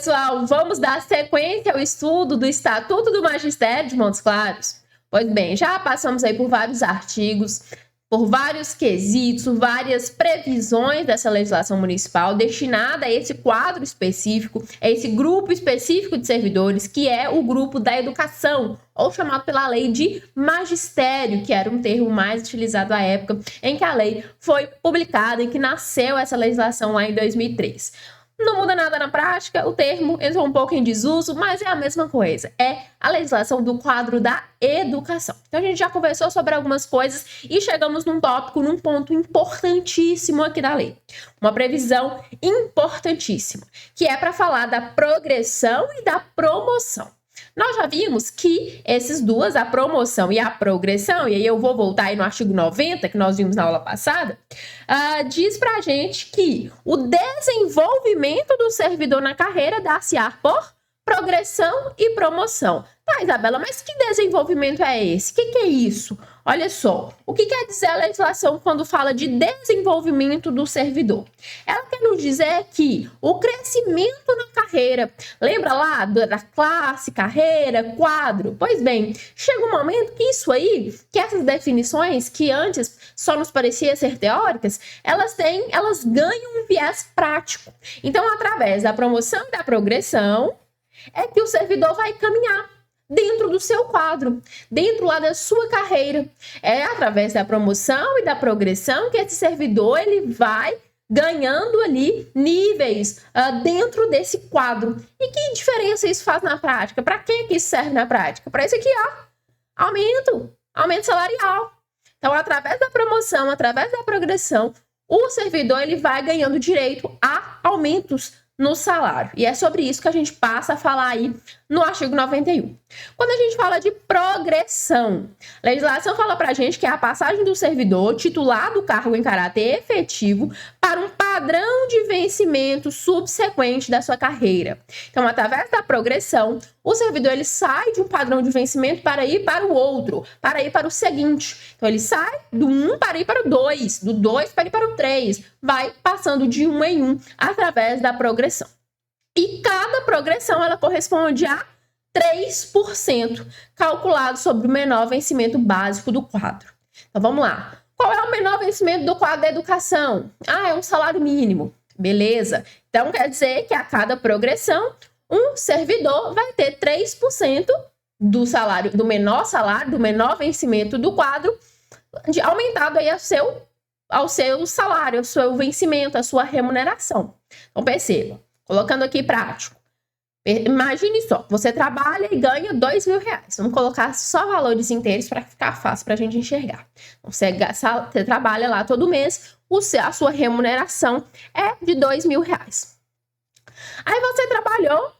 pessoal, vamos dar sequência ao estudo do Estatuto do Magistério de Montes Claros? Pois bem, já passamos aí por vários artigos, por vários quesitos, várias previsões dessa legislação municipal destinada a esse quadro específico, a esse grupo específico de servidores, que é o grupo da educação, ou chamado pela lei de magistério, que era um termo mais utilizado à época em que a lei foi publicada, em que nasceu essa legislação lá em 2003. Não muda nada na prática, o termo entrou um pouco em desuso, mas é a mesma coisa. É a legislação do quadro da educação. Então a gente já conversou sobre algumas coisas e chegamos num tópico, num ponto importantíssimo aqui da lei. Uma previsão importantíssima, que é para falar da progressão e da promoção. Nós já vimos que essas duas, a promoção e a progressão, e aí eu vou voltar aí no artigo 90, que nós vimos na aula passada, diz pra gente que o desenvolvimento do servidor na carreira dá-se-á por progressão e promoção. Tá, Isabela, mas que desenvolvimento é esse? O que é isso? Olha só, o que quer dizer a legislação quando fala de desenvolvimento do servidor? Ela quer nos dizer que o crescimento na carreira, lembra lá da classe, carreira, quadro? Pois bem, chega um momento que isso aí, que essas definições que antes só nos parecia ser teóricas, elas ganham um viés prático. Então, através da promoção e da progressão, é que o servidor vai caminhar dentro do seu quadro, dentro lá da sua carreira. É através da promoção e da progressão que esse servidor ele vai ganhando ali níveis dentro desse quadro. E que diferença isso faz na prática? Para que isso serve na prática? Para isso aqui, ó, aumento salarial. Então, através da promoção, através da progressão, o servidor ele vai ganhando direito a aumentos no salário. E é sobre isso que a gente passa a falar aí no artigo 91. Quando a gente fala de progressão, a legislação fala pra gente que é a passagem do servidor titular do cargo em caráter efetivo para um padrão de vencimento subsequente da sua carreira. Então, através da progressão, o servidor ele sai de um padrão de vencimento para ir para o outro, para ir para o seguinte. Então, ele sai do 1 para ir para o 2, do 2 para ir para o 3, vai passando de 1 em 1 através da progressão. E cada progressão ela corresponde a 3%, calculado sobre o menor vencimento básico do quadro. Então, vamos lá. Qual é o menor vencimento do quadro da educação? É um salário mínimo. Beleza. Então, quer dizer que a cada progressão, um servidor vai ter 3% do salário, do menor vencimento do quadro, aumentado aí ao seu salário, ao seu vencimento, à sua remuneração. Então, perceba. Colocando aqui prático. Imagine só, você trabalha e ganha R$2.000. Vamos colocar só valores inteiros para ficar fácil para a gente enxergar. Então, você trabalha lá todo mês, a sua remuneração é de R$2.000. Aí você trabalhou,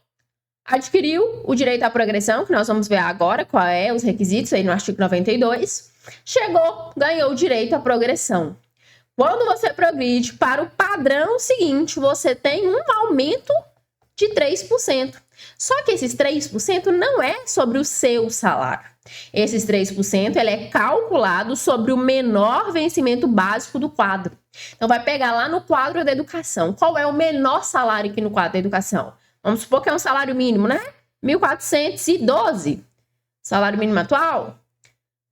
adquiriu o direito à progressão, que nós vamos ver agora qual é os requisitos aí no artigo 92. Chegou, ganhou o direito à progressão. Quando você progride para o padrão seguinte, você tem um aumento de 3%. Só que esses 3% não é sobre o seu salário. Esses 3% ele é calculado sobre o menor vencimento básico do quadro. Então, vai pegar lá no quadro da educação. Qual é o menor salário aqui no quadro da educação? Vamos supor que é um salário mínimo, né? 1.412. Salário mínimo atual?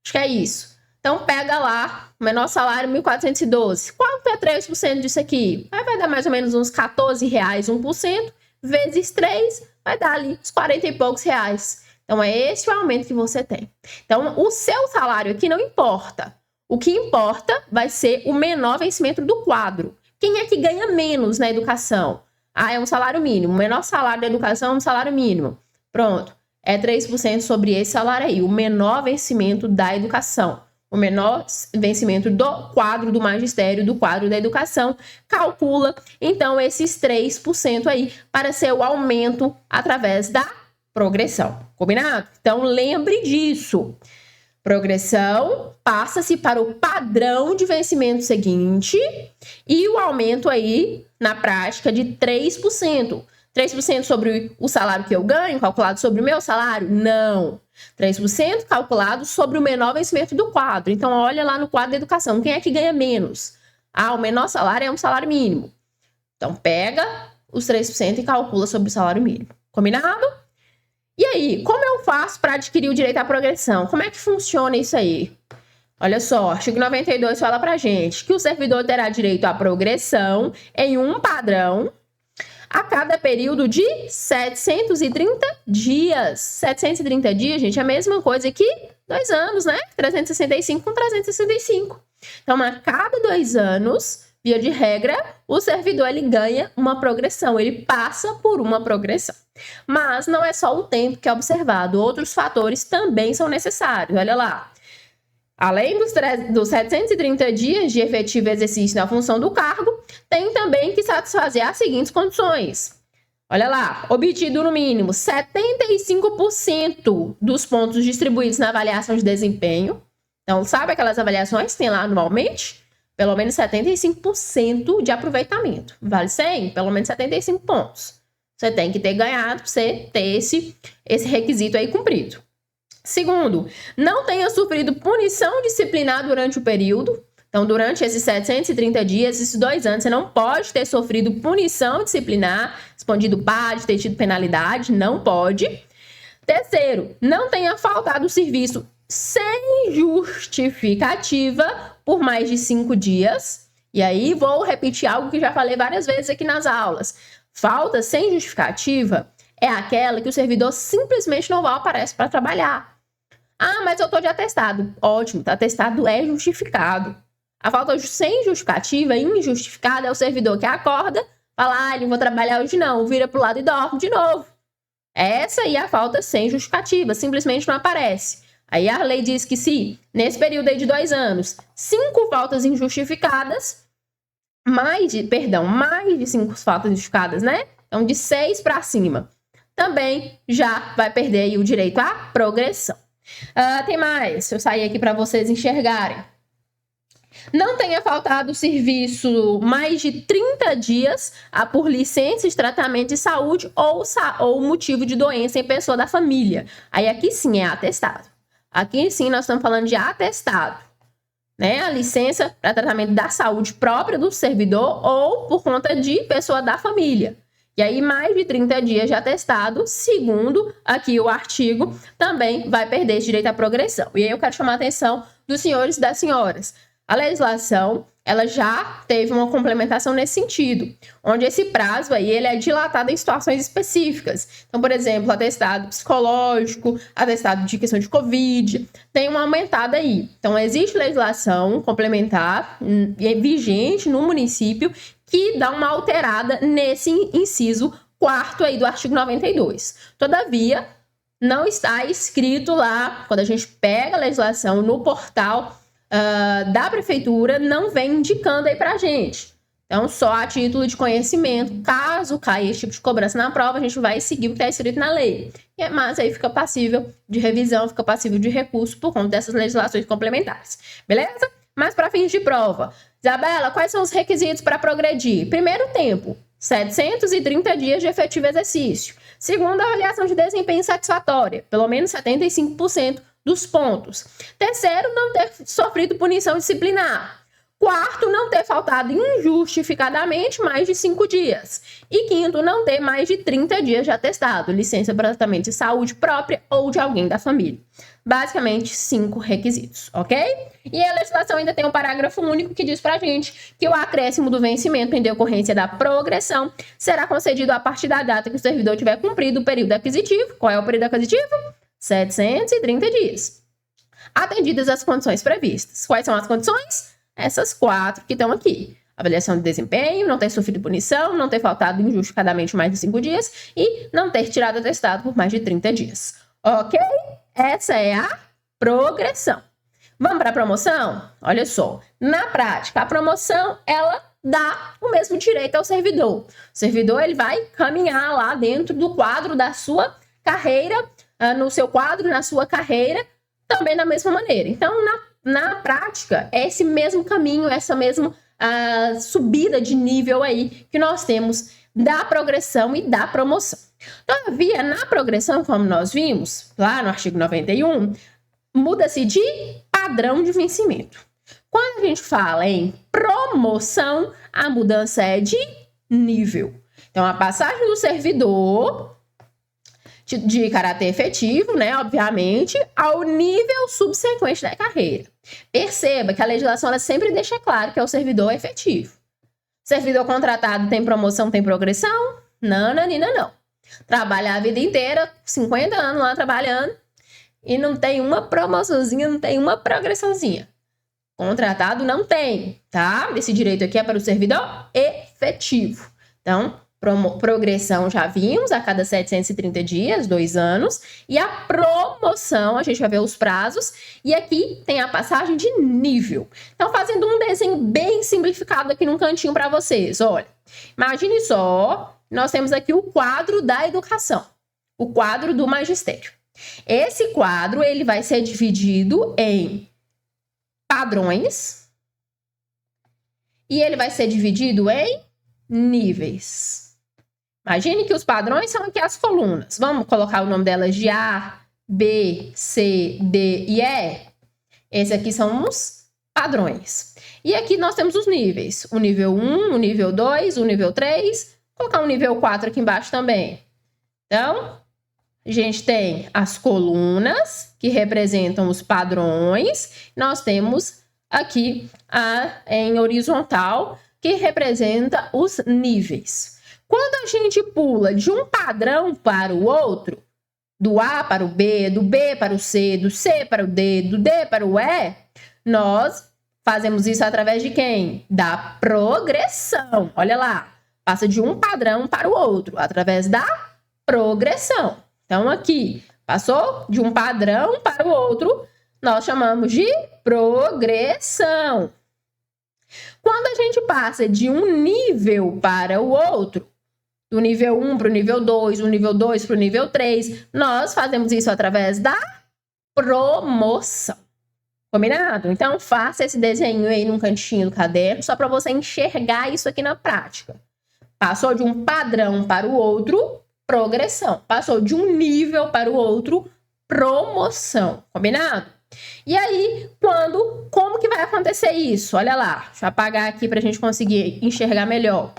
Acho que é isso. Então, pega lá, o menor salário, 1.412. Quanto é 3% disso aqui? Vai dar mais ou menos uns R$14, 1%, vezes 3, vai dar ali uns 40 e poucos reais. Então, é esse o aumento que você tem. Então, o seu salário aqui não importa. O que importa vai ser o menor vencimento do quadro. Quem é que ganha menos na educação? É um salário mínimo. O menor salário da educação é um salário mínimo. Pronto. É 3% sobre esse salário aí. O menor vencimento da educação. O menor vencimento do quadro do magistério, do quadro da educação, calcula, então, esses 3% aí para ser o aumento através da progressão. Combinado? Então, lembre disso. Progressão passa-se para o padrão de vencimento seguinte e o aumento aí, na prática, de 3%. 3% sobre o salário que eu ganho, calculado sobre o meu salário? Não. 3% calculado sobre o menor vencimento do quadro. Então, olha lá no quadro da educação. Quem é que ganha menos? O menor salário é um salário mínimo. Então, pega os 3% e calcula sobre o salário mínimo. Combinado? E aí, como eu faço para adquirir o direito à progressão? Como é que funciona isso aí? Olha só, o artigo 92 fala pra gente que o servidor terá direito à progressão em um padrão a cada período de 730 dias. 730 dias, gente, é a mesma coisa que 2 anos, né? 365 com 365. Então, a cada 2 anos, via de regra, o servidor ele ganha uma progressão, ele passa por uma progressão. Mas não é só o tempo que é observado, outros fatores também são necessários. Olha lá. Além dos 730 dias de efetivo exercício na função do cargo, tem também que satisfazer as seguintes condições. Olha lá, obtido no mínimo 75% dos pontos distribuídos na avaliação de desempenho. Então, sabe aquelas avaliações que tem lá anualmente? Pelo menos 75% de aproveitamento. Vale 100? Pelo menos 75 pontos. Você tem que ter ganhado para você ter esse requisito aí cumprido. Segundo, não tenha sofrido punição disciplinar durante o período. Então, durante esses 730 dias, esses 2 anos, você não pode ter sofrido punição disciplinar, respondido PAD, ter tido penalidade, não pode. Terceiro, não tenha faltado o serviço sem justificativa por mais de 5 dias. E aí, vou repetir algo que já falei várias vezes aqui nas aulas. Falta sem justificativa é aquela que o servidor simplesmente não aparece para trabalhar. Ah, mas eu estou de atestado. Ótimo, tá atestado é justificado. A falta sem justificativa, injustificada, é o servidor que acorda, fala, não vou trabalhar hoje não, vira pro lado e dorme de novo. Essa aí é a falta sem justificativa, simplesmente não aparece. Aí a lei diz que se, nesse período aí de 2 anos, 5 faltas injustificadas, mais de 5 faltas injustificadas, né? Então, de 6 para cima, também já vai perder aí o direito à progressão. Tem mais, se eu sair aqui para vocês enxergarem. Não tenha faltado serviço mais de 30 dias por licença de tratamento de saúde ou motivo de doença em pessoa da família. Aí aqui sim é atestado. Aqui sim nós estamos falando de atestado, né? A licença para tratamento da saúde própria do servidor ou por conta de pessoa da família. E aí, mais de 30 dias de atestado, segundo aqui o artigo, também vai perder esse direito à progressão. E aí eu quero chamar a atenção dos senhores e das senhoras. A legislação, ela já teve uma complementação nesse sentido, onde esse prazo aí, ele é dilatado em situações específicas. Então, por exemplo, atestado psicológico, atestado de questão de Covid, tem uma aumentada aí. Então, existe legislação complementar vigente no município que dá uma alterada nesse inciso 4º aí do artigo 92. Todavia, não está escrito lá, quando a gente pega a legislação no portal da prefeitura, não vem indicando aí pra gente. Então, só a título de conhecimento, caso caia esse tipo de cobrança na prova, a gente vai seguir o que está escrito na lei. Mas aí fica passível de revisão, fica passível de recurso por conta dessas legislações complementares. Beleza? Mas para fins de prova, Isabela, quais são os requisitos para progredir? Primeiro tempo, 730 dias de efetivo exercício. Segundo, avaliação de desempenho satisfatória, pelo menos 75% dos pontos. Terceiro, não ter sofrido punição disciplinar. Quarto, não ter faltado injustificadamente mais de 5 dias. E quinto, não ter mais de 30 dias de atestado, licença para tratamento de saúde própria ou de alguém da família. Basicamente, 5 requisitos, ok? E a legislação ainda tem um parágrafo único que diz pra gente que o acréscimo do vencimento em decorrência da progressão será concedido a partir da data que o servidor tiver cumprido o período aquisitivo. Qual é o período aquisitivo? 730 dias. Atendidas as condições previstas. Quais são as condições? Essas 4 que estão aqui. Avaliação de desempenho, não ter sofrido punição, não ter faltado injustificadamente mais de 5 dias e não ter tirado atestado por mais de 30 dias. Ok? Essa é a progressão. Vamos para a promoção? Olha só, na prática, a promoção, ela dá o mesmo direito ao servidor. O servidor, ele vai caminhar lá dentro do quadro da sua carreira, no seu quadro, na sua carreira, também da mesma maneira. Então, na prática, é esse mesmo caminho, essa mesma subida de nível aí que nós temos da progressão e da promoção. Todavia, na progressão, como nós vimos, lá no artigo 91, muda-se de padrão de vencimento. Quando a gente fala em promoção, a mudança é de nível. Então, a passagem do servidor de caráter efetivo, né, obviamente, ao nível subsequente da carreira. Perceba que a legislação ela sempre deixa claro que é o servidor efetivo. Servidor contratado tem promoção, tem progressão? Não, Nanina, não. Trabalha a vida inteira, 50 anos lá trabalhando, e não tem uma promoçãozinha, não tem uma progressãozinha. Contratado não tem, tá? Esse direito aqui é para o servidor efetivo. Então, progressão já vimos a cada 730 dias, 2 anos. E a promoção, a gente vai ver os prazos. E aqui tem a passagem de nível. Então, fazendo um desenho bem simplificado aqui num cantinho para vocês. Olha, imagine só, nós temos aqui o quadro da educação. O quadro do magistério. Esse quadro, ele vai ser dividido em padrões. E ele vai ser dividido em níveis. Imagine que os padrões são aqui as colunas. Vamos colocar o nome delas de A, B, C, D e E. Esses aqui são os padrões. E aqui nós temos os níveis. O nível 1, o nível 2, o nível 3. Vou colocar o nível 4 aqui embaixo também. Então, a gente tem as colunas, que representam os padrões. Nós temos aqui em horizontal, que representa os níveis. Quando a gente pula de um padrão para o outro, do A para o B, do B para o C, do C para o D, do D para o E, nós fazemos isso através de quem? Da progressão. Olha lá, passa de um padrão para o outro, através da progressão. Então, aqui, passou de um padrão para o outro, nós chamamos de progressão. Quando a gente passa de um nível para o outro, do nível 1 para o nível 2, do nível 2 para o nível 3, nós fazemos isso através da promoção. Combinado? Então, faça esse desenho aí num cantinho do caderno, só para você enxergar isso aqui na prática. Passou de um padrão para o outro, progressão. Passou de um nível para o outro, promoção. Combinado? E aí, como que vai acontecer isso? Olha lá, deixa eu apagar aqui para a gente conseguir enxergar melhor.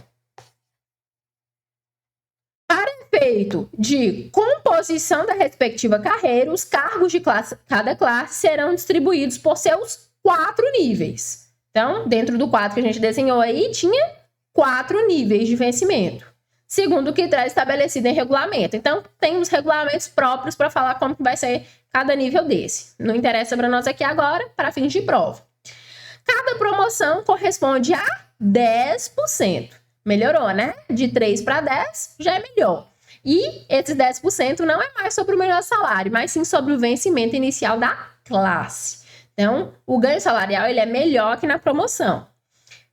Para efeito de composição da respectiva carreira, os cargos de cada classe serão distribuídos por seus 4 níveis. Então, dentro do quadro que a gente desenhou aí, tinha 4 níveis de vencimento, segundo o que está estabelecido em regulamento. Então, tem os regulamentos próprios para falar como que vai ser cada nível desse. Não interessa para nós aqui agora, para fins de prova. Cada promoção corresponde a 10%. Melhorou, né? De 3 para 10 já é melhor. E esses 10% não é mais sobre o melhor salário, mas sim sobre o vencimento inicial da classe. Então, o ganho salarial ele é melhor que na promoção.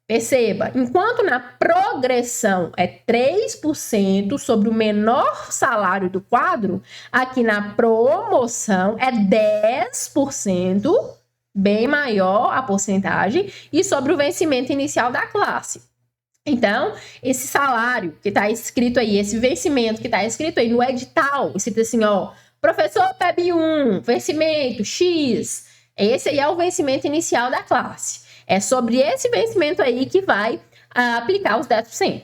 Perceba, enquanto na progressão é 3% sobre o menor salário do quadro, aqui na promoção é 10%, bem maior a porcentagem, e sobre o vencimento inicial da classe. Então, esse salário que está escrito aí, esse vencimento que está escrito aí no edital, escrito assim, ó, professor PEB 1, vencimento X, esse aí é o vencimento inicial da classe. É sobre esse vencimento aí que vai aplicar os 10%,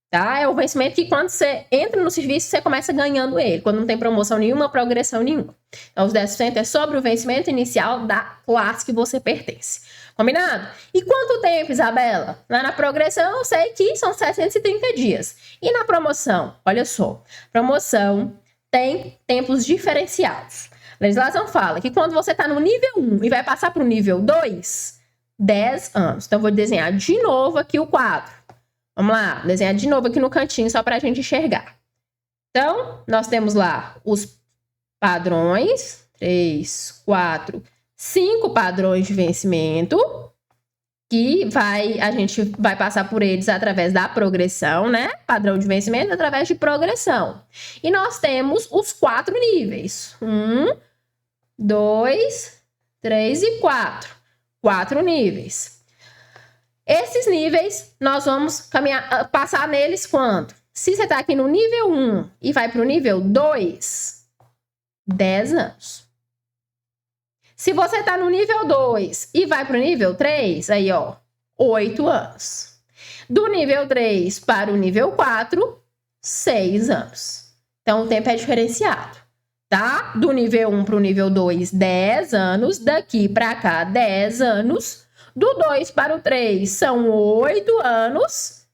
tá? É o vencimento que quando você entra no serviço, você começa ganhando ele, quando não tem promoção nenhuma, progressão nenhuma. Então, os 10% é sobre o vencimento inicial da classe que você pertence. Combinado? E quanto tempo, Isabela? Lá na progressão, eu sei que são 730 dias. E na promoção? Olha só, promoção tem tempos diferenciados. A legislação fala que quando você está no nível 1 e vai passar para o nível 2, 10 anos. Então, vou desenhar de novo aqui o quadro. Vamos lá, desenhar de novo aqui no cantinho, só para a gente enxergar. Então, nós temos lá os padrões, 3, 4, 5 padrões de vencimento, que a gente vai passar por eles através da progressão, né? Padrão de vencimento através de progressão. E nós temos os 4 níveis. 1, 2, 3 e 4. 4 níveis. Esses níveis, nós vamos passar neles quanto? Se você está aqui no nível 1 e vai para o nível 2, 10 anos. Se você está no nível 2 e vai para o nível 3, aí, ó, 8 anos. Do nível 3 para o nível 4, 6 anos. Então, o tempo é diferenciado, tá? Do nível 1 para o nível 2, 10 anos. Daqui para cá, 10 anos. Do 2 para o 3, são 8 anos.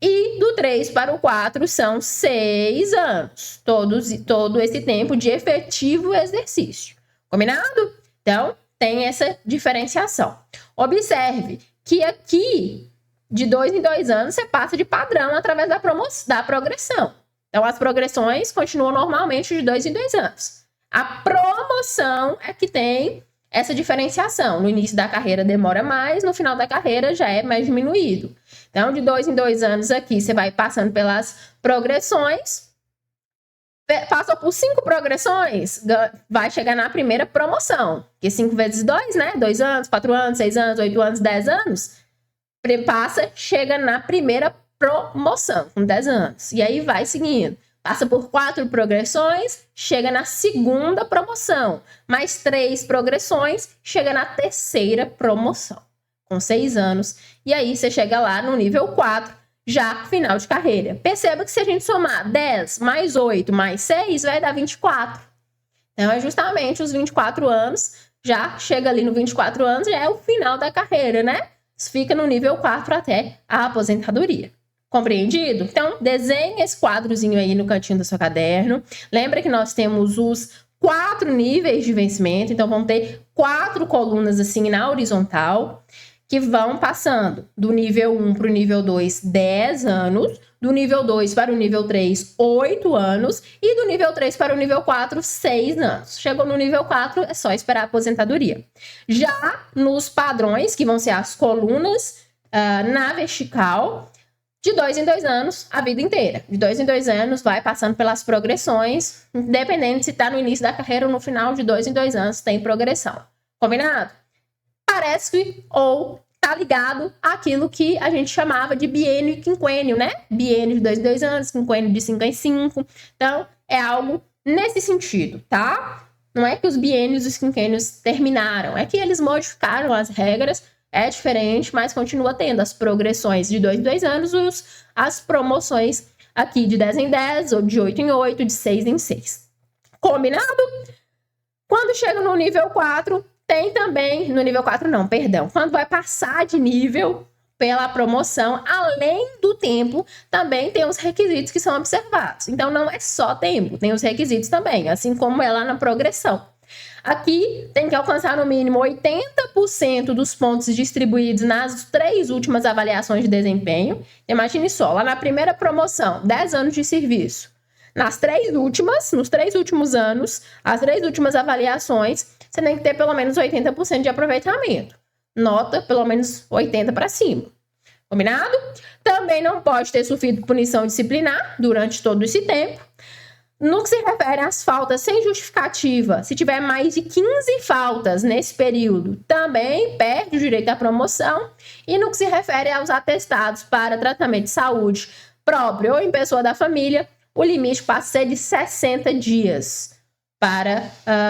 E do 3 para o 4, são 6 anos. Todo esse tempo de efetivo exercício. Combinado? Então, tem essa diferenciação. Observe que aqui, de 2 em 2 anos, você passa de padrão através da progressão. Então, as progressões continuam normalmente de 2 em 2 anos. A promoção é que tem essa diferenciação. No início da carreira demora mais, no final da carreira já é mais diminuído. Então, de 2 em 2 anos aqui, você vai passando pelas progressões. Passou por 5 progressões, vai chegar na primeira promoção. Porque 5 vezes 2, né? 2 anos, 4 anos, 6 anos, 8 anos, 10 anos. Chega na primeira promoção, com 10 anos. E aí vai seguindo. Passa por 4 progressões, chega na segunda promoção. Mais 3 progressões, chega na terceira promoção, com 6 anos. E aí você chega lá no nível 4, já final de carreira. Perceba que se a gente somar 10 mais 8 mais 6, vai dar 24. Então, é justamente os 24 anos, já chega ali no 24 anos, já é o final da carreira, né? Fica no nível 4 até a aposentadoria. Compreendido? Então, desenhe esse quadrozinho aí no cantinho do seu caderno. Lembra que nós temos os 4 níveis de vencimento. Então, vão ter 4 colunas assim na horizontal, que vão passando do nível 1 para o nível 2, 10 anos. Do nível 2 para o nível 3, 8 anos. E do nível 3 para o nível 4, 6 anos. Chegou no nível 4, é só esperar a aposentadoria. Já nos padrões, que vão ser as colunas na vertical, de 2 em 2 anos, a vida inteira. De 2 em 2 anos, vai passando pelas progressões, independente se está no início da carreira ou no final, de 2 em 2 anos tem progressão. Combinado? Parece ou tá ligado àquilo que a gente chamava de biênio e quinquênio, né? Biênio de 2 em 2 anos, quinquênio de 5 em 5. Então, é algo nesse sentido, tá? Não é que os biênios e os quinquênios terminaram, é que eles modificaram as regras. É diferente, mas continua tendo as progressões de 2 em 2 anos, as promoções aqui de 10 em 10, ou de 8 em 8, de 6 em 6. Combinado? Quando chega no nível 4, tem também... No nível 4 não, perdão. Quando vai passar de nível pela promoção, além do tempo, também tem os requisitos que são observados. Então, não é só tempo, tem os requisitos também, assim como é lá na progressão. Aqui tem que alcançar no mínimo 80% dos pontos distribuídos nas 3 últimas avaliações de desempenho. Imagine só, lá na primeira promoção, 10 anos de serviço. Nos 3 últimos anos, as 3 últimas avaliações, você tem que ter pelo menos 80% de aproveitamento. Nota pelo menos 80 para cima. Combinado? Também não pode ter sofrido punição disciplinar durante todo esse tempo. No que se refere às faltas sem justificativa, se tiver mais de 15 faltas nesse período, também perde o direito à promoção. E no que se refere aos atestados para tratamento de saúde próprio ou em pessoa da família, o limite passa a ser de 60 dias para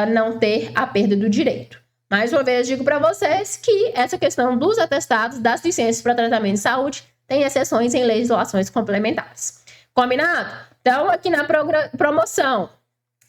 não ter a perda do direito. Mais uma vez, digo para vocês que essa questão dos atestados, das licenças para tratamento de saúde, tem exceções em legislações complementares. Combinado? Então, aqui na promoção,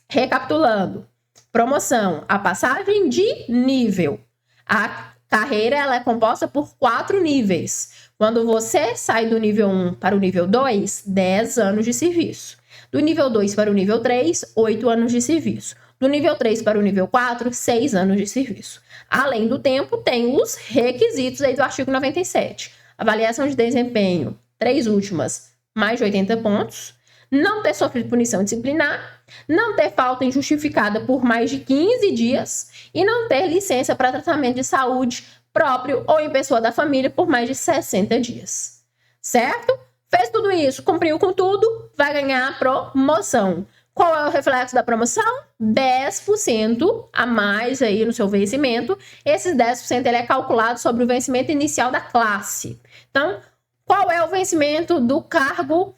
recapitulando, promoção, a passagem de nível. A carreira ela é composta por 4 níveis. Quando você sai do nível 1 para o nível 2, 10 anos de serviço. Do nível 2 para o nível 3, 8 anos de serviço. Do nível 3 para o nível 4, 6 anos de serviço. Além do tempo, tem os requisitos aí do artigo 97. Avaliação de desempenho, 3 últimas, mais de 80 pontos. Não ter sofrido punição disciplinar, não ter falta injustificada por mais de 15 dias e não ter licença para tratamento de saúde próprio ou em pessoa da família por mais de 60 dias. Certo? Fez tudo isso, cumpriu com tudo, vai ganhar a promoção. Qual é o reflexo da promoção? 10% a mais aí no seu vencimento. Esses 10% ele é calculado sobre o vencimento inicial da classe. Então, qual é o vencimento do cargo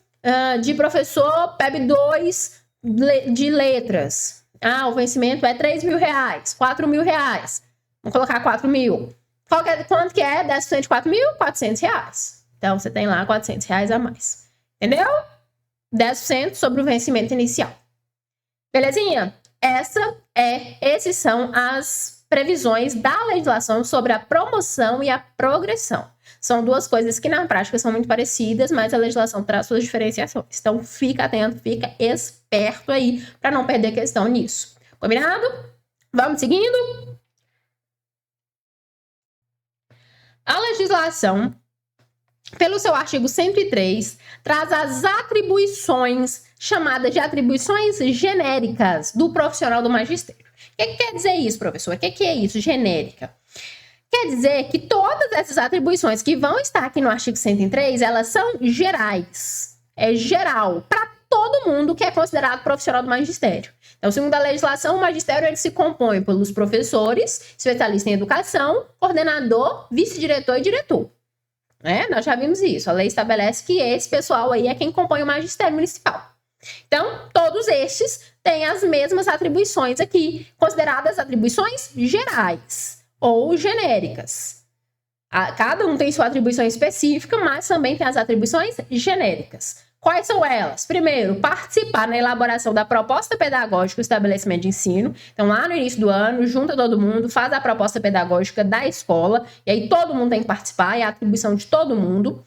de professor PEB 2 de letras? O vencimento é R$3.000, R$4.000. Vamos colocar 4 mil. Quanto que é 10% de 4 mil? R$400. Então, você tem lá R$400 a mais. Entendeu? 10% sobre o vencimento inicial. Belezinha? Esses são as previsões da legislação sobre a promoção e a progressão. São duas coisas que na prática são muito parecidas, mas a legislação traz suas diferenciações. Então fica atento, fica esperto aí para não perder questão nisso. Combinado? Vamos seguindo? A legislação, pelo seu artigo 103, traz as atribuições chamadas de atribuições genéricas do profissional do magistério. O que quer dizer isso, professor? O que é isso, genérica? Quer dizer que todas essas atribuições que vão estar aqui no artigo 103, elas são gerais. É geral para todo mundo que é considerado profissional do magistério. Então, segundo a legislação, o magistério ele se compõe pelos professores, especialistas em educação, coordenador, vice-diretor e diretor. Nós já vimos isso. A lei estabelece que esse pessoal aí é quem compõe o magistério municipal. Então, todos estes têm as mesmas atribuições aqui, consideradas atribuições gerais ou genéricas. Cada um tem sua atribuição específica, mas também tem as atribuições genéricas. Quais são elas? Primeiro, participar na elaboração da proposta pedagógica do estabelecimento de ensino. Então, lá no início do ano, junta todo mundo, faz a proposta pedagógica da escola, e aí todo mundo tem que participar, é a atribuição de todo mundo.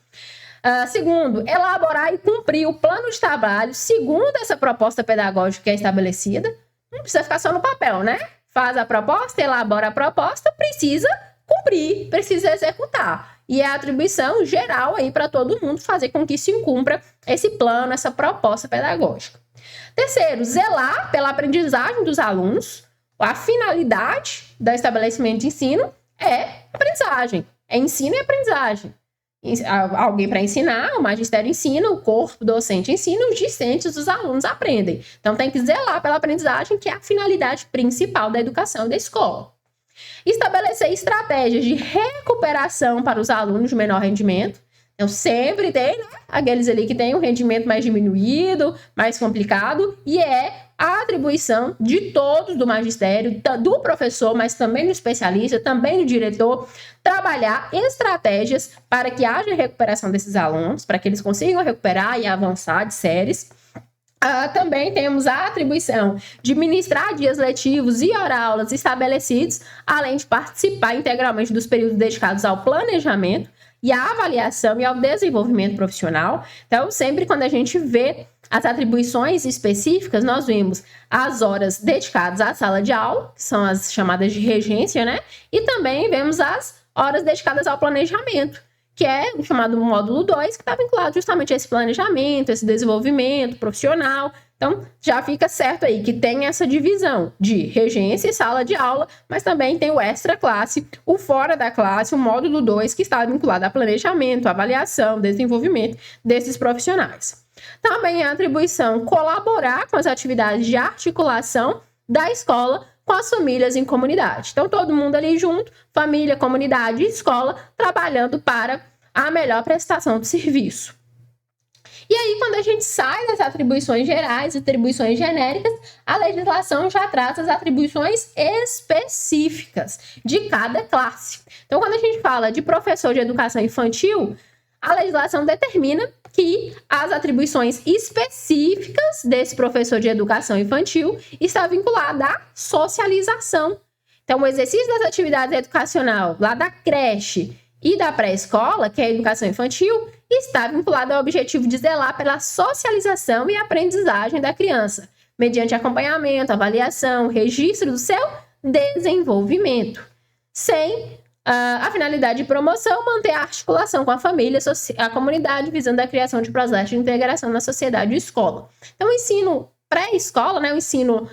Segundo, elaborar e cumprir o plano de trabalho segundo essa proposta pedagógica que é estabelecida. Não precisa ficar só no papel, né? Faz a proposta, elabora a proposta, precisa cumprir, precisa executar. E é a atribuição geral aí para todo mundo fazer com que se cumpra esse plano, essa proposta pedagógica. Terceiro, zelar pela aprendizagem dos alunos. A finalidade do estabelecimento de ensino é aprendizagem, é ensino e aprendizagem. Alguém para ensinar, o magistério ensina, o corpo docente ensina, os discentes, os alunos aprendem. Então tem que zelar pela aprendizagem, que é a finalidade principal da educação da escola. Estabelecer estratégias de recuperação para os alunos de menor rendimento. Então, sempre tem, aqueles ali que têm um rendimento mais diminuído, mais complicado, e é a atribuição de todos do magistério, do professor, mas também do especialista, também do diretor, trabalhar estratégias para que haja recuperação desses alunos, para que eles consigam recuperar e avançar de séries. Também temos a atribuição de ministrar dias letivos e hora-aulas estabelecidos, além de participar integralmente dos períodos dedicados ao planejamento e à avaliação e ao desenvolvimento profissional. Então, sempre quando a gente vê as atribuições específicas, nós vimos as horas dedicadas à sala de aula, que são as chamadas de regência, né? E também vemos as horas dedicadas ao planejamento, que é o chamado módulo 2, que está vinculado justamente a esse planejamento, esse desenvolvimento profissional. Então, já fica certo aí que tem essa divisão de regência e sala de aula, mas também tem o extra classe, o fora da classe, o módulo 2, que está vinculado a planejamento, avaliação, desenvolvimento desses profissionais. Também a atribuição colaborar com as atividades de articulação da escola com as famílias em comunidade. Então, todo mundo ali junto, família, comunidade e escola, trabalhando para a melhor prestação de serviço. E aí, quando a gente sai das atribuições gerais e atribuições genéricas, a legislação já traz as atribuições específicas de cada classe. Então, quando a gente fala de professor de educação infantil, a legislação determina que as atribuições específicas desse professor de educação infantil está vinculada à socialização. Então, o exercício das atividades educacional lá da creche e da pré-escola, que é a educação infantil, está vinculado ao objetivo de zelar pela socialização e aprendizagem da criança, mediante acompanhamento, avaliação, registro do seu desenvolvimento, sem a finalidade de promoção, manter a articulação com a família, a comunidade, visando a criação de processos de integração na sociedade e escola. Então, o ensino pré-escola, né, o ensino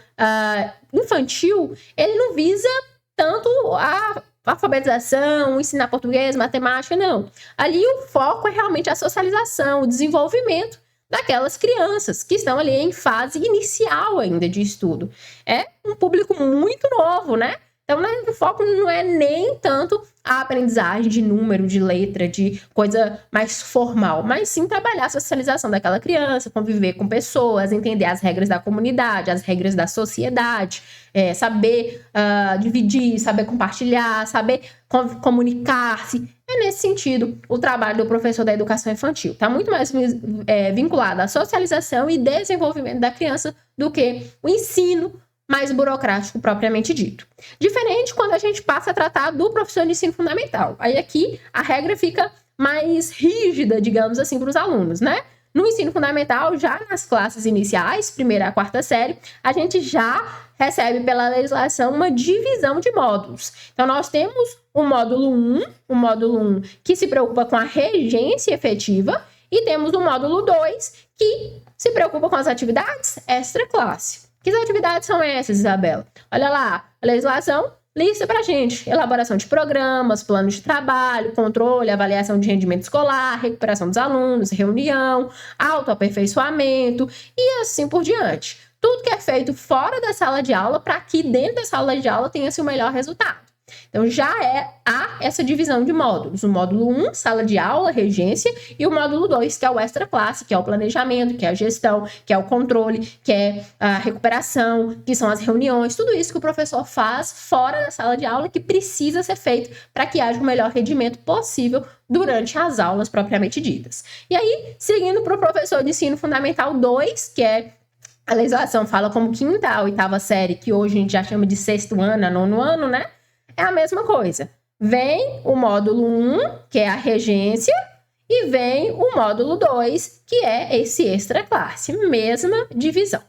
infantil, ele não visa tanto a alfabetização, ensinar português, matemática, não. Ali o foco é realmente a socialização, o desenvolvimento daquelas crianças que estão ali em fase inicial ainda de estudo. É um público muito novo, né? Então, o foco não é nem tanto a aprendizagem de número, de letra, de coisa mais formal, mas sim trabalhar a socialização daquela criança, conviver com pessoas, entender as regras da comunidade, as regras da sociedade, saber dividir, saber compartilhar, saber comunicar-se. É nesse sentido o trabalho do professor da educação infantil. Está muito mais vinculado à socialização e desenvolvimento da criança do que o ensino mais burocrático propriamente dito. Diferente quando a gente passa a tratar do professor de ensino fundamental. Aí aqui a regra fica mais rígida, digamos assim, para os alunos, né? No ensino fundamental, já nas classes iniciais, primeira a quarta série, a gente já recebe pela legislação uma divisão de módulos. Então, nós temos o módulo 1 que se preocupa com a regência efetiva, e temos o módulo 2 que se preocupa com as atividades extra-classe. Que atividades são essas, Isabela? Olha lá, a legislação lista pra gente: elaboração de programas, planos de trabalho, controle, avaliação de rendimento escolar, recuperação dos alunos, reunião, autoaperfeiçoamento e assim por diante. Tudo que é feito fora da sala de aula para que dentro da sala de aula tenha-se o melhor resultado. Então, já há essa divisão de módulos. O módulo 1, sala de aula, regência, e o módulo 2, que é o extra-classe, que é o planejamento, que é a gestão, que é o controle, que é a recuperação, que são as reuniões, tudo isso que o professor faz fora da sala de aula, que precisa ser feito para que haja o melhor rendimento possível durante as aulas propriamente ditas. E aí, seguindo para o professor de ensino fundamental 2, que é a legislação fala como 5ª a 8ª série, que hoje a gente já chama de 6º ano, a 9º ano, né? É a mesma coisa. Vem o módulo 1, que é a regência, e vem o módulo 2, que é esse extra-classe. Mesma divisão.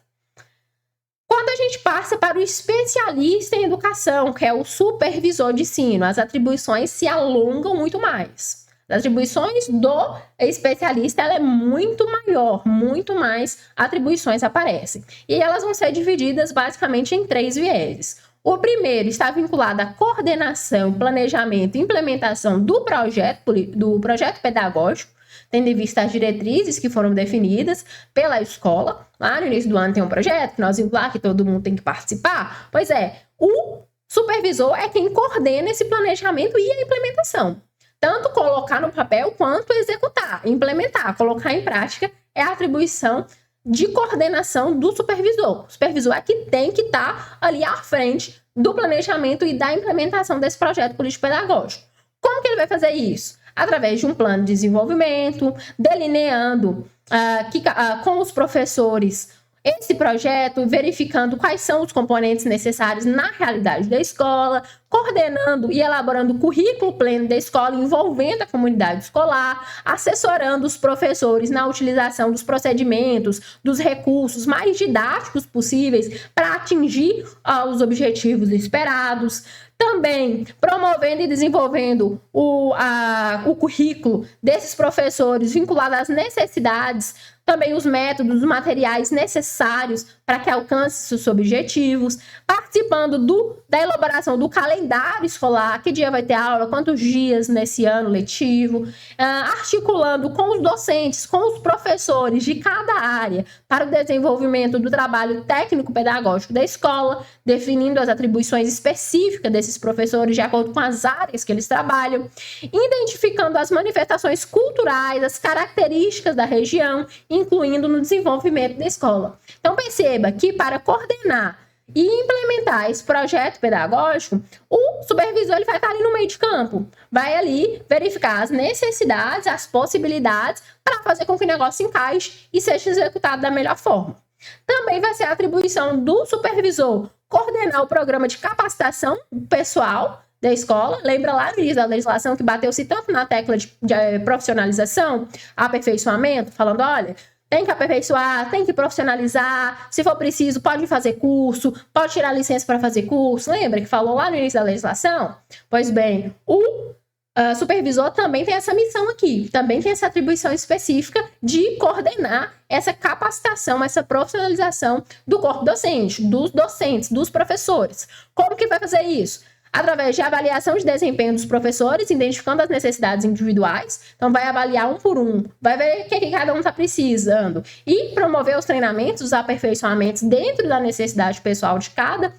Quando a gente passa para o especialista em educação, que é o supervisor de ensino, as atribuições se alongam muito mais. As atribuições do especialista, ela é muito maior, muito mais atribuições aparecem. E elas vão ser divididas basicamente em 3 vieses. O primeiro está vinculado à coordenação, planejamento e implementação do projeto pedagógico, tendo em vista as diretrizes que foram definidas pela escola. Lá no início do ano tem um projeto que nós vimos lá que todo mundo tem que participar. Pois é, o supervisor é quem coordena esse planejamento e a implementação. Tanto colocar no papel quanto executar, implementar, colocar em prática é a atribuição de coordenação do supervisor. O supervisor é que tem que estar ali à frente do planejamento e da implementação desse projeto político-pedagógico. Como que ele vai fazer isso? Através de um plano de desenvolvimento, delineando com os professores esse projeto, verificando quais são os componentes necessários na realidade da escola, coordenando e elaborando o currículo pleno da escola, envolvendo a comunidade escolar, assessorando os professores na utilização dos procedimentos, dos recursos mais didáticos possíveis para atingir os objetivos esperados. Também promovendo e desenvolvendo o currículo desses professores vinculado às necessidades, também os métodos, os materiais necessários para que alcance seus objetivos, participando da elaboração do calendário escolar, que dia vai ter aula, quantos dias nesse ano letivo, articulando com os docentes, com os professores de cada área para o desenvolvimento do trabalho técnico-pedagógico da escola, definindo as atribuições específicas desses professores de acordo com as áreas que eles trabalham, identificando as manifestações culturais, as características da região, incluindo no desenvolvimento da escola. Então, perceba que para coordenar e implementar esse projeto pedagógico, o supervisor ele vai estar ali no meio de campo, vai ali verificar as necessidades, as possibilidades para fazer com que o negócio encaixe e seja executado da melhor forma. Também vai ser a atribuição do supervisor coordenar o programa de capacitação pessoal da escola. Lembra lá no início da legislação que bateu-se tanto na tecla de profissionalização, aperfeiçoamento, falando, olha, tem que aperfeiçoar, tem que profissionalizar, se for preciso pode fazer curso, pode tirar licença para fazer curso. Lembra que falou lá no início da legislação? Pois bem, o supervisor também tem essa missão aqui, também tem essa atribuição específica de coordenar essa capacitação, essa profissionalização do corpo docente, dos docentes, dos professores. Como que vai fazer isso? Através de avaliação de desempenho dos professores, identificando as necessidades individuais. Então, vai avaliar um por um, vai ver o que cada um está precisando e promover os treinamentos, os aperfeiçoamentos dentro da necessidade pessoal de cada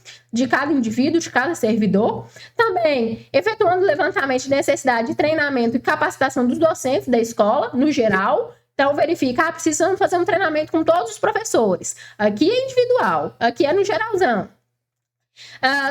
indivíduo, de cada servidor. Também, efetuando o levantamento de necessidade de treinamento e capacitação dos docentes da escola, no geral. Então, verifica, precisamos fazer um treinamento com todos os professores. Aqui é individual, aqui é no geralzão.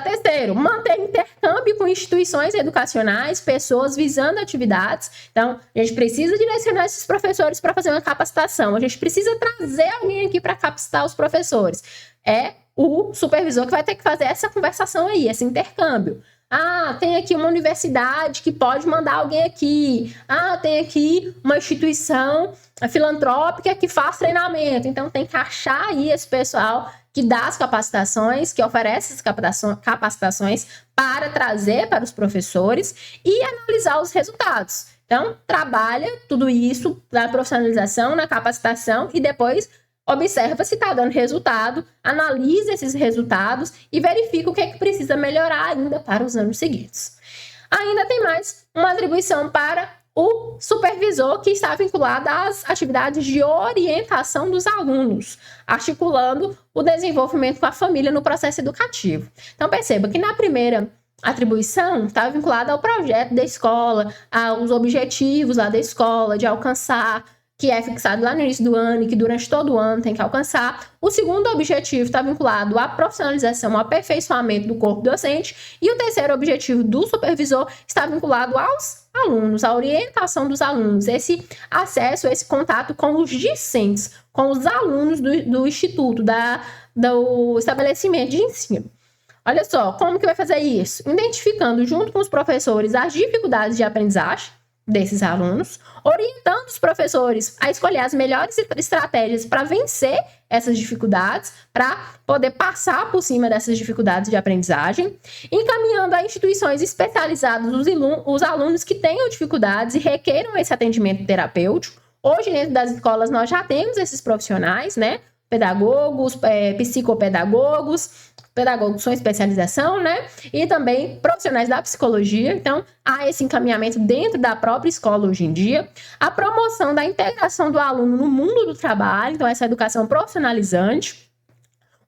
Terceiro, manter intercâmbio com instituições educacionais, pessoas visando atividades. Então, a gente precisa direcionar esses professores para fazer uma capacitação. A gente precisa trazer alguém aqui para capacitar os professores. É o supervisor que vai ter que fazer essa conversação aí, esse intercâmbio. Tem aqui uma universidade que pode mandar alguém aqui. Tem aqui uma instituição filantrópica que faz treinamento. Então, tem que achar aí esse pessoal que dá as capacitações, que oferece as capacitações para trazer para os professores e analisar os resultados. Então, trabalha tudo isso na profissionalização, na capacitação e depois observa se está dando resultado, analisa esses resultados e verifica o que é que precisa melhorar ainda para os anos seguintes. Ainda tem mais uma atribuição para o supervisor, que está vinculado às atividades de orientação dos alunos, articulando o desenvolvimento com a família no processo educativo. Então, perceba que na primeira atribuição está vinculada ao projeto da escola, aos objetivos lá da escola, de alcançar, que é fixado lá no início do ano e que durante todo o ano tem que alcançar. O segundo objetivo está vinculado à profissionalização, ao aperfeiçoamento do corpo docente. E o terceiro objetivo do supervisor está vinculado aos alunos, à orientação dos alunos, esse acesso, esse contato com os discentes, com os alunos do instituto, do estabelecimento de ensino. Olha só, como que vai fazer isso? Identificando junto com os professores as dificuldades de aprendizagem desses alunos, orientando os professores a escolher as melhores estratégias para vencer essas dificuldades, para poder passar por cima dessas dificuldades de aprendizagem, encaminhando a instituições especializadas os alunos que tenham dificuldades e requeram esse atendimento terapêutico. Hoje, dentro das escolas, nós já temos esses profissionais, né? Pedagogos, psicopedagogos, pedagogos com especialização, né? E também profissionais da psicologia. Então, há esse encaminhamento dentro da própria escola hoje em dia. A promoção da integração do aluno no mundo do trabalho, então essa educação profissionalizante.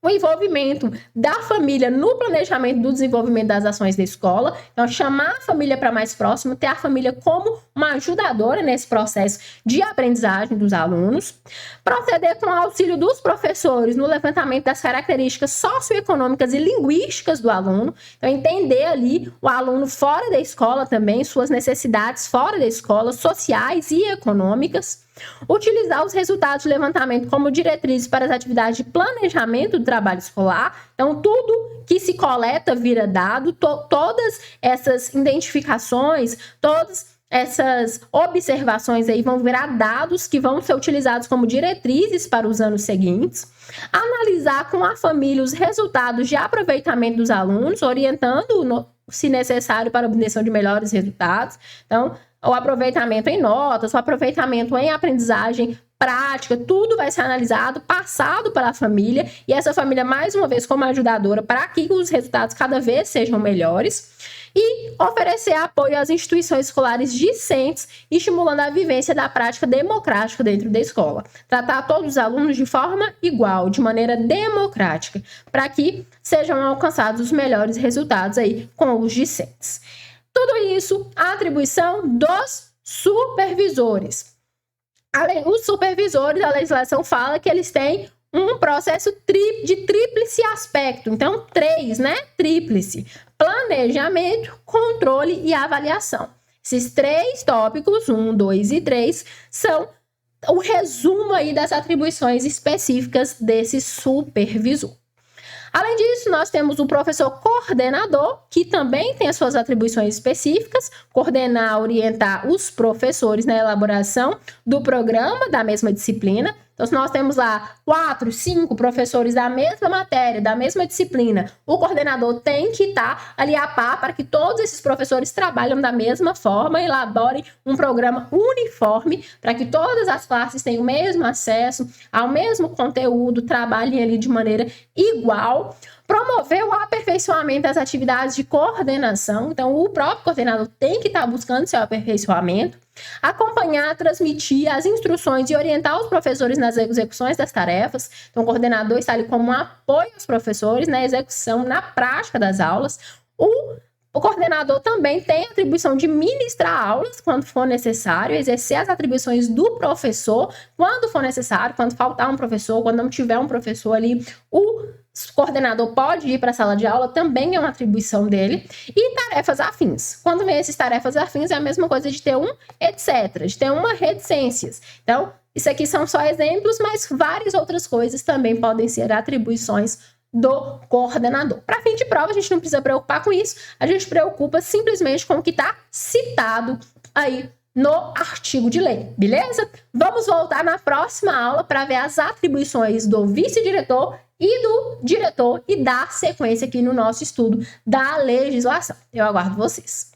O envolvimento da família no planejamento do desenvolvimento das ações da escola. Então, chamar a família para mais próximo, ter a família como uma ajudadora nesse processo de aprendizagem dos alunos. Proceder com o auxílio dos professores no levantamento das características socioeconômicas e linguísticas do aluno. Então, entender ali o aluno fora da escola também, suas necessidades fora da escola, sociais e econômicas. Utilizar os resultados de levantamento como diretrizes para as atividades de planejamento do trabalho escolar. Então, tudo que se coleta vira dado, todas essas identificações, todas essas observações aí vão virar dados que vão ser utilizados como diretrizes para os anos seguintes. Analisar com a família os resultados de aproveitamento dos alunos, orientando, se necessário, para a obtenção de melhores resultados. Então, o aproveitamento em notas, o aproveitamento em aprendizagem prática, tudo vai ser analisado, passado pela família, e essa família, mais uma vez, como ajudadora, para que os resultados cada vez sejam melhores. E oferecer apoio às instituições escolares discentes, estimulando a vivência da prática democrática dentro da escola. Tratar todos os alunos de forma igual, de maneira democrática, para que sejam alcançados os melhores resultados aí com os discentes. Tudo isso, a atribuição dos supervisores. Os supervisores, a legislação fala que eles têm um processo de tríplice aspecto. Então, 3, né? Tríplice. Planejamento, controle e avaliação. Esses 3 tópicos, 1, 2 e 3, são o resumo aí das atribuições específicas desse supervisor. Além disso, nós temos o professor coordenador, que também tem as suas atribuições específicas, coordenar, orientar os professores na elaboração do programa da mesma disciplina. Então, se nós temos lá 4, 5 professores da mesma matéria, da mesma disciplina, o coordenador tem que estar ali a par para que todos esses professores trabalhem da mesma forma, elaborem um programa uniforme para que todas as classes tenham o mesmo acesso ao mesmo conteúdo, trabalhem ali de maneira igual. Promover o aperfeiçoamento das atividades de coordenação. Então, o próprio coordenador tem que estar buscando seu aperfeiçoamento. Acompanhar, transmitir as instruções e orientar os professores nas execuções das tarefas. Então, o coordenador está ali como um apoio aos professores na execução, na prática das aulas. O coordenador também tem a atribuição de ministrar aulas quando for necessário, exercer as atribuições do professor quando for necessário, quando faltar um professor, quando não tiver um professor ali. O O coordenador pode ir para a sala de aula, também é uma atribuição dele. E tarefas afins. Quando vem essas tarefas afins, é a mesma coisa de ter um etc., de ter uma reticências. Então, isso aqui são só exemplos, mas várias outras coisas também podem ser atribuições do coordenador. Para fim de prova, a gente não precisa preocupar com isso, a gente preocupa simplesmente com o que está citado aí no artigo de lei, beleza? Vamos voltar na próxima aula para ver as atribuições do vice-diretor e do diretor e dar sequência aqui no nosso estudo da legislação. Eu aguardo vocês.